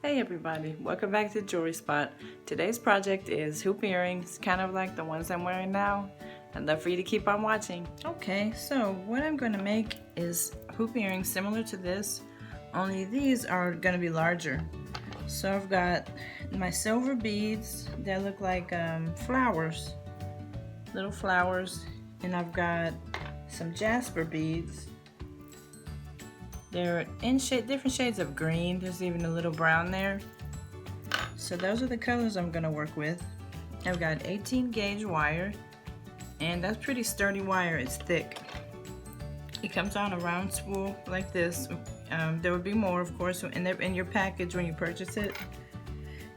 Hey everybody, welcome back to Jewelry Spot. Today's project is hoop earrings, kind of like the ones I'm wearing now. I'd love for you to keep on watching. Okay, so what I'm going to make is hoop earrings similar to this, only these are going to be larger. So I've got my silver beads that look like flowers, little flowers, and I've got some jasper beads. They're in different shades of green. There's even a little brown there. So those are the colors I'm gonna work with. I've got 18 gauge wire, and that's pretty sturdy wire. It's thick. It comes on a round spool like this. There would be more, of course, in your package when you purchase it.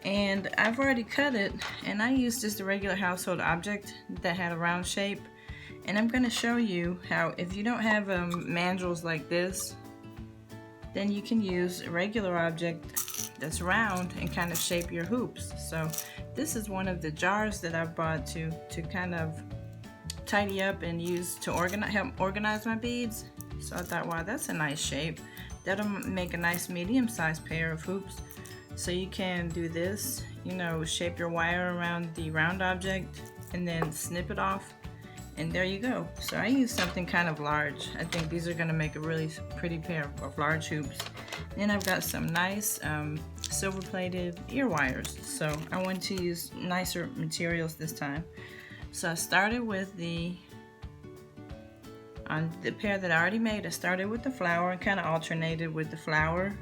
And I've already cut it, and I used just a regular household object that had a round shape. And I'm gonna show you how, if you don't have mandrels like this, then you can use a regular object that's round and kind of shape your hoops. So this is one of the jars that I've bought to kind of tidy up and use to help organize my beads. So I thought, wow, that's a nice shape. That'll make a nice medium-sized pair of hoops. So you can do this, shape your wire around the round object and then snip it off. And there you go. So I use something kind of large. I think these are going to make a really pretty pair of large hoops. Then I've got some nice silver plated ear wires. So I want to use nicer materials this time. So I started with on the pair that I already made, I started with the flower and kind of alternated with the flower,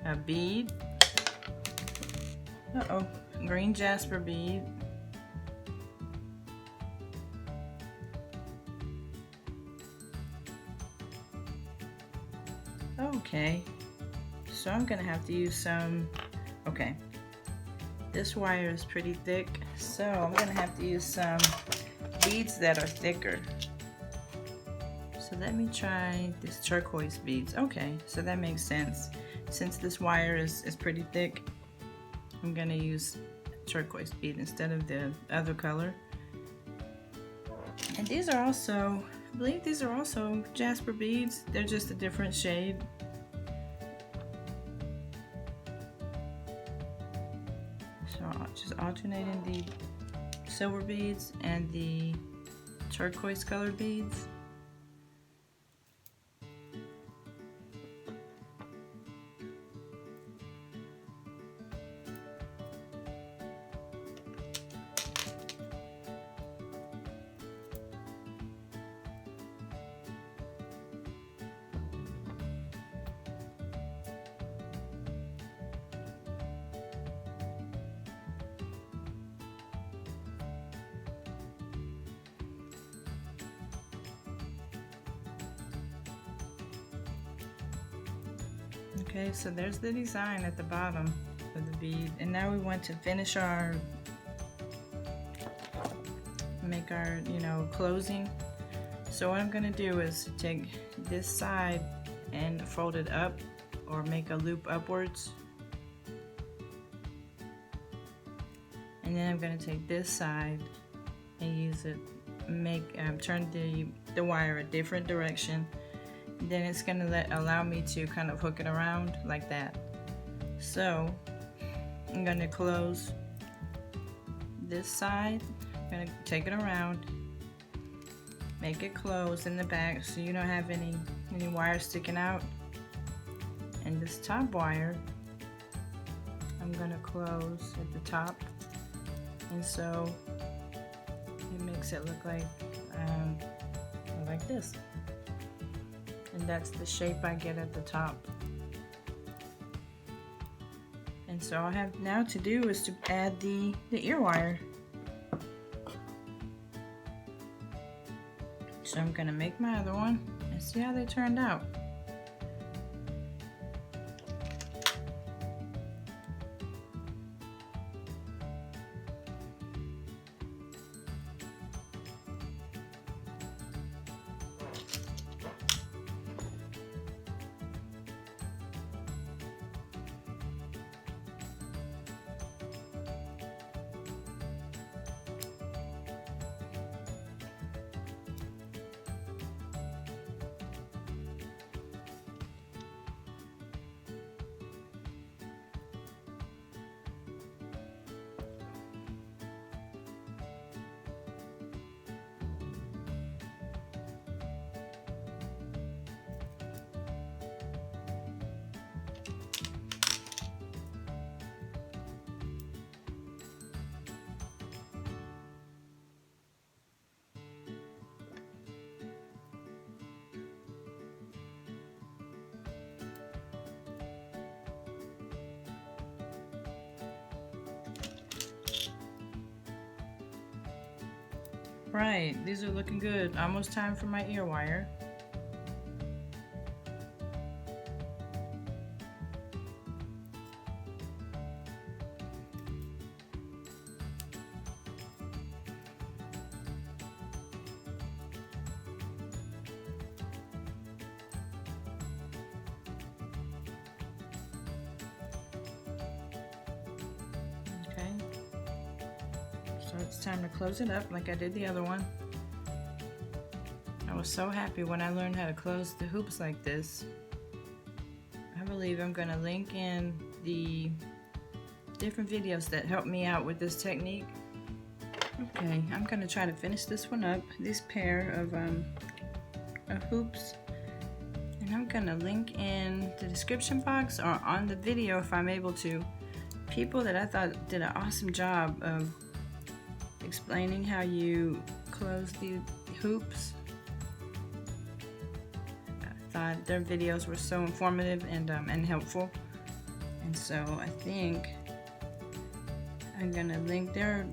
a bead, green jasper bead, okay, so I'm gonna have to use some, this wire is pretty thick, so I'm gonna have to use some beads that are thicker. So let me try this turquoise beads. Okay, so that makes sense. Since this wire is pretty thick, I'm gonna use turquoise bead instead of the other color. And these are also, I believe these are also jasper beads. They're just a different shade. So just alternating the silver beads and the turquoise colored beads. Okay, so there's the design at the bottom of the bead, and now we want to finish make our closing. So what I'm gonna do is take this side and fold it up or make a loop upwards, and then I'm gonna take this side and use it, turn the wire a different direction. Then it's gonna allow me to kind of hook it around like that. So I'm gonna close this side. I'm gonna take it around, make it close in the back so you don't have any wires sticking out. And this top wire, I'm gonna close at the top, and so it makes it look like this. And that's the shape I get at the top. And so all I have now to do is to add the ear wire. So I'm gonna make my other one and see how they turned out. Right, these are looking good. Almost time for my ear wire. Okay, so it's time to close it up like I did the other one. I was so happy when I learned how to close the hoops like this. I believe I'm going to link in the different videos that help me out with this technique. Okay, I'm going to try to finish this one up, this pair of hoops. And I'm going to link in the description box or on the video if I'm able to, people that I thought did an awesome job of explaining how you close the hoops. I thought their videos were so informative and helpful, and so I think I'm gonna link their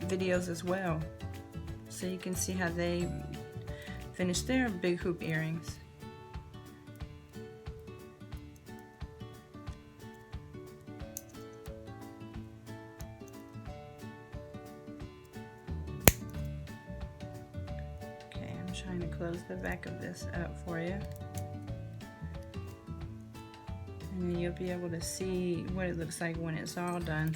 videos as well so you can see how they finish their big hoop earrings. Trying to close the back of this up for you, and then you'll be able to see what it looks like when it's all done.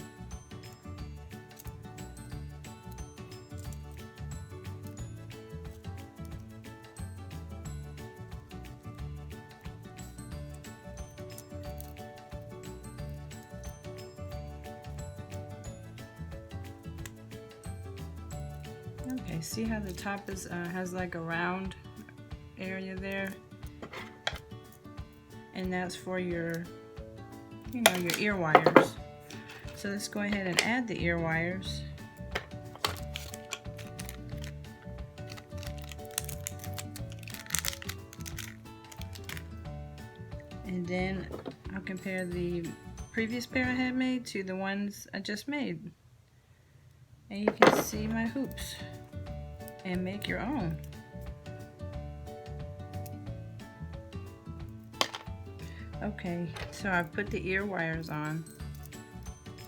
Okay, see how the top is has like a round area there, and that's for your, you know, your ear wires. So let's go ahead and add the ear wires. And then I'll compare the previous pair I had made to the ones I just made. And you can see my hoops and make your own. Okay, so I put the ear wires on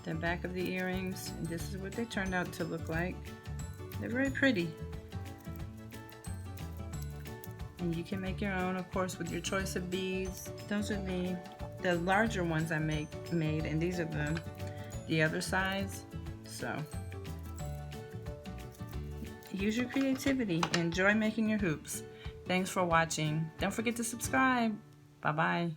the back of the earrings, and this is what they turned out to look like. They're very pretty. And you can make your own, of course, with your choice of beads. Those are the larger ones I made, and these are the other size. So use your creativity. Enjoy making your hoops. Thanks for watching. Don't forget to subscribe. Bye-bye.